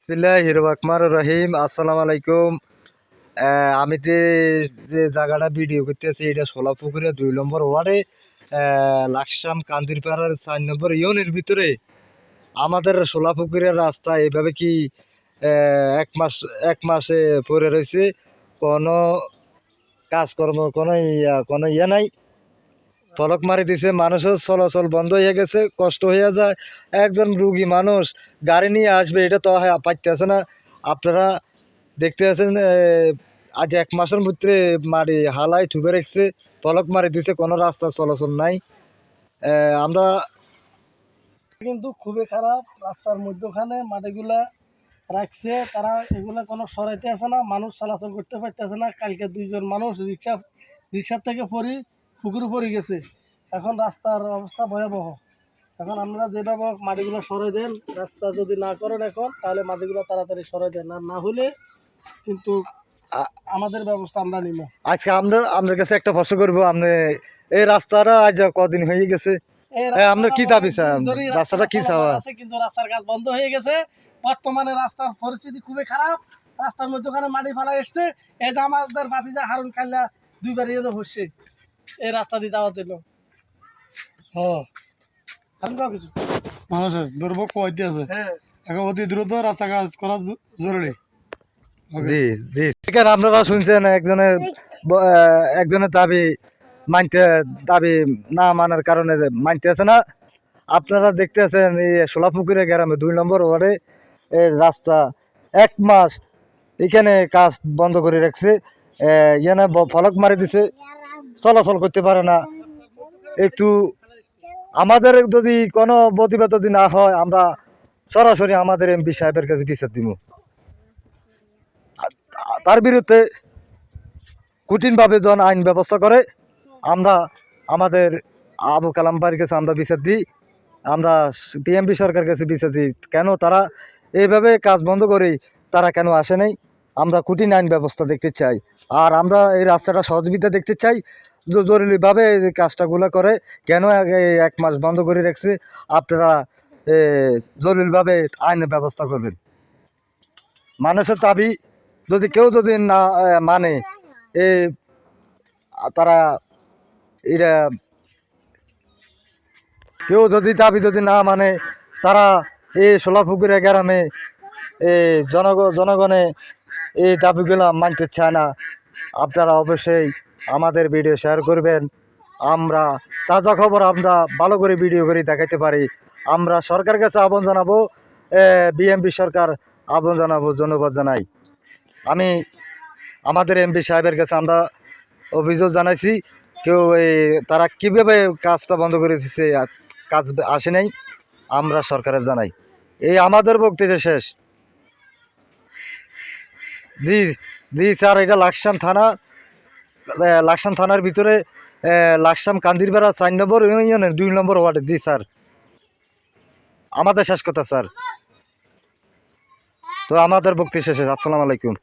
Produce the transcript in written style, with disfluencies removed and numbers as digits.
বিসমিল্লাহির রহমানির রহিম। আসসালামু আলাইকুম। আমি যে জায়গাটা ভিডিও করতেছি এটা সোলাপুকুরে 2 নম্বর ওয়ার্ডে লাকসাম কান্দিরপাড়ার 4 নম্বর ইউনিয়নের ভিতরে আমাদের সোলাপুকুরের রাস্তা এভাবে কি এক মাসে পড়ে রয়েছে। কোনো কাজকর্ম কোনো ইয়ে নাই। ফলক মারি দিছে, মানুষের চলাচল বন্ধ হয়ে গেছে, কষ্ট হয়ে যায়। একজন রুগী মানুষ গাড়ি নিয়ে আসবে, এটা তো পাইতেছে না। আপনারা দেখতে আছেন আজ 1 মাসের মধ্যে মাটি হালাই থুবে রেখেছে, ফলক মারি দিছে, কোনো রাস্তা চলাচল নাই। আমরা কিন্তু খুবই খারাপ। রাস্তার মধ্যখানে মাটিগুলা রাখছে, তারা এগুলা কোনো সরাইতে আছে না, মানুষ চলাচল করতে পারতেছে না। কালকে 2জন মানুষ রিক্সার থেকে পুকুরে পড়ে গেছে। এখন রাস্তার অবস্থা ভয়াবহ। এখন আমরা যেভাবে হোক মাটিগুলো সরাই দেন, রাস্তা যদি না করেন এখন, তাহলে মাটিগুলো তাড়াতাড়ি সরাই দেন, আর না হলে কিন্তু আমাদের ব্যবস্থা আমরা নিব। আজকে আপনার কাছে একটা প্রশ্ন করবো, আপনি এই রাস্তাটা আজ কদিন হয়ে গেছে, আমরা কি দাবি চান? রাস্তাটা কি চাওয়া? কিন্তু রাস্তার কাজ বন্ধ হয়ে গেছে। বর্তমানে রাস্তার পরিস্থিতি খুবই খারাপ। রাস্তার মধ্যখানে মাটি ফেলা এসছে। এই যে আমাদের বাতিজা হারুন খাল্লা 2বার ইয়ে হচ্ছে এই রাস্তা দিয়ে যাওয়ার জন্য। কিছু মানুষের দুর্ভোগ কয়টি আছে। এখন অতি দ্রুত রাস্তা কাজ করা জরুরি। জি জি, আপনারা শুনছেন একজনের দাবি না মানার কারণে মানতে আছে না। আপনারা দেখতে আছেন এই সোলাপুকুরে গ্রামে 2 নম্বর ওয়ার্ডে রাস্তা 1 মাস এখানে কাজ বন্ধ করে রাখছে। এখানে ফলক মারি দিছে, চলাচল করতে পারে না। একটু আমাদের যদি কোনো প্রতিবাদ যদি না হয়, আমরা সরাসরি আমাদের এমপি সাহেবের কাছে বিচার দিব। তার বিরুদ্ধে কঠিনভাবে জন আইন ব্যবস্থা করে আমরা আমাদের আবু কালাম ভাইয়ের কাছে আমরা বিচার দিই, আমরা বিএমপি সরকারের কাছে বিচার দিই। কেন তারা এইভাবে কাজ বন্ধ করে তারা কেন আসে নাই? আমরা কঠিন আইন ব্যবস্থা দেখতে চাই, আর আমরা এই রাস্তাটা সহযোগিতা দেখতে চাই। জরুরিভাবে এই কাজটাগুলো করে কেন 1 মাস বন্ধ করে রাখছে, আপনারা জরুরিভাবে আইনের ব্যবস্থা করবেন। মানুষের দাবি যদি কেউ যদি না মানে তারা এটা কেউ যদি দাবি যদি না মানে, তারা এই সোলাপুকুরে গ্রামে জনগণে এই দাবিগুলো মানতে চায় না। আপনারা অবশ্যই আমাদের ভিডিও শেয়ার করবেন। আমরা তাজা খবর আমরা ভালো করে ভিডিও করে দেখাতে পারি। আমরা সরকারের কাছে আহ্বান জানাবো, বিএমপি সরকার আহ্বান জানাবো, ধন্যবাদ জানাই। আমি আমাদের এমপি সাহেবের কাছে আমরা অভিযোগ জানাইছি, তারা কীভাবে কাজটা বন্ধ করে দিচ্ছে, কাজ আসে নাই, আমরা সরকারের জানাই। এই আমাদের বক্তব্য শেষ। জি জি স্যার, এটা লাকসাম থানার ভিতরে লাকসাম কান্দিরপাড়া 4 নম্বর ইউনিয়নের 2 নম্বর ওয়ার্ডে। জি স্যার, আমাদের শেষ কথা স্যার। তো আমাদের বক্তব্য শেষ। আসসালামু আলাইকুম।